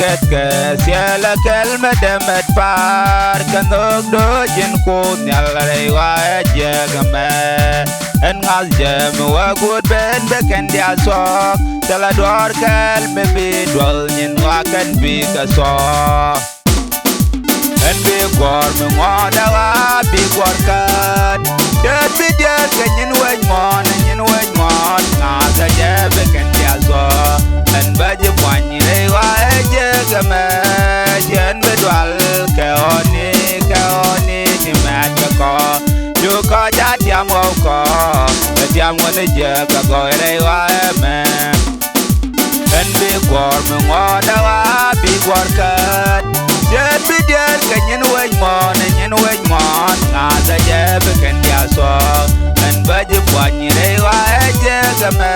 Jet ke siela kelme demet par kanok do jin ko nyalare wa jegame en ngal jem wa good ben beken dia sok tela dor kel me bi dwal nyin wa kan bi ka so en bi gor me ngoda wa bi gor kan det bi der ken nyin we mon na ta je beken dia so en baje kwani re wa jegame jen be dwal ke oni ni mat ko du ko ja tiam ko tiam ngone je ka go re wa me en bi gor me ngoda wa bi gor kan jet bi der ke nyin we mon na ta je be ken dia so en baje kwani re wa jegame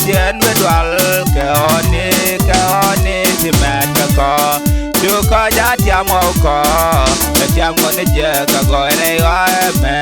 jen be dwal ke oni ni mat ko du ko ja tiam ko tiam ngone je ka go re wa me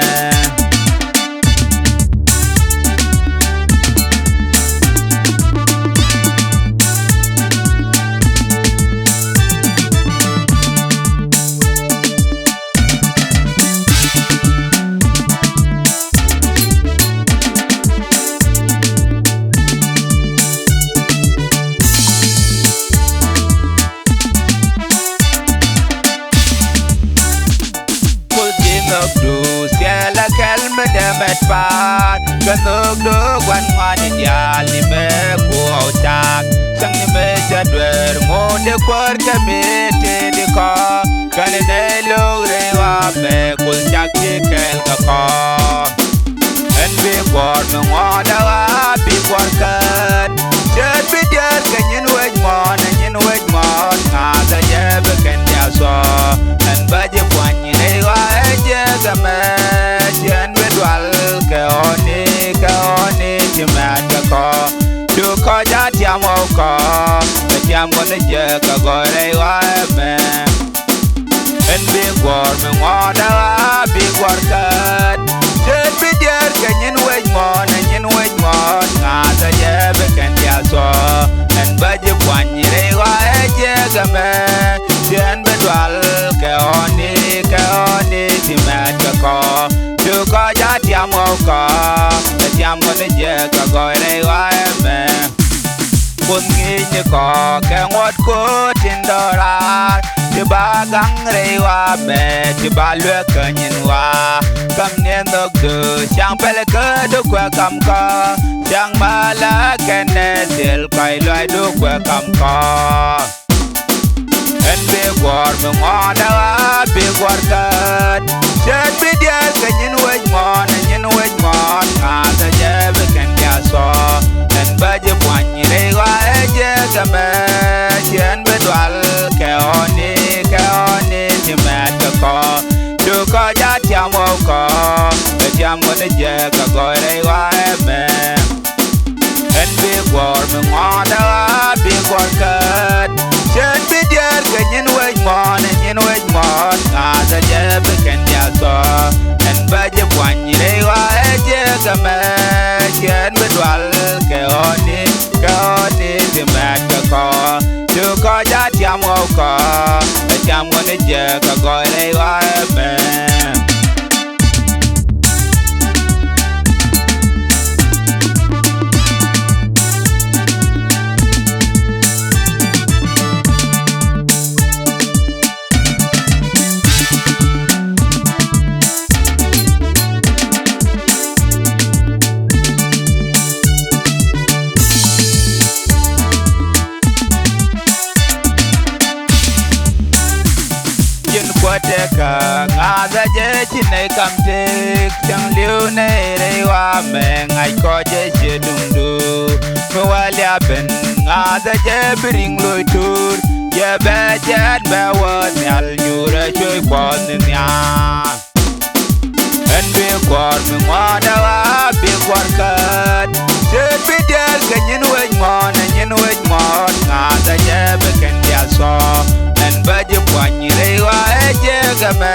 du siela kelme demet par kanok do gwan ngani diali me ko autak sang ni me jadwer ngode kwar kamete de ko kane de logre wa me kul jak kel ka ko en be gor no ngoda wa bi gor kan jet bi der kanyin wej mon na da je be ken ya so en baje kwani ne wa jegame jen be dwal ke oni ti mat ko du ko ja tiam ko tiam ngone je ka go re wa me en bi gor me ngoda wa bi gor kan jet bi der ke nyin wej mon na ta je be ken ya so en baje kwani re wa jegame jen be dwal ke oni ti mat ko du ko ja tiam ko tiam ngone je ka go re wa me kun ngi ko ke ngot ko tindora ti ba gang re wa me ti ba lue ke nyin wa kam ne ndok du chang pele ke du kwa kam ko chang mala ken ne sil kai loi du kwa kam ko en be gor me ngoda wa bi gor kan jet bi der ke nyin we mon na ta je be ken ya so en baje kwani re wa jegame jen be dwal ke oni ti mat ko du ko ja tiam ko tiam ngone je ka go re wa me en be gor me ngoda wa bi gor kan jen bi der ke nyin we mon na ta je be ken ya so en baje kwani re wa jegame jen be dwal ke oni ti mat ko du ko ja tiam ko tiam ngone je ka go re wa me ka ngaza je chinai kam tek chang liu nei re wa me ngai ko je shedundu ko walia ben ngaza je bring loy tur ye be jet be wa nyal nyura choy kon nya en be kor me ngoda wa bi kor kat je bi der ke nyin we mon ngaza je be ken ya so en baje kwani re wa jegame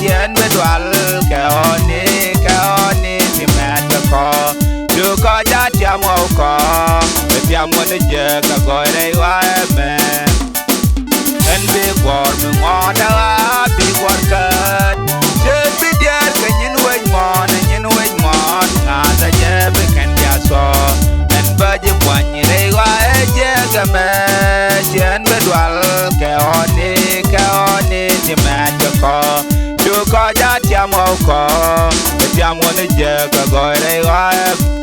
jen be dwal ke oni ti mat ko du ko ja tiam ko tiam ngone je ka go re wa me la me chen bedwal ke oni ni man ko ja tiamo ko tiamo ne je ka gore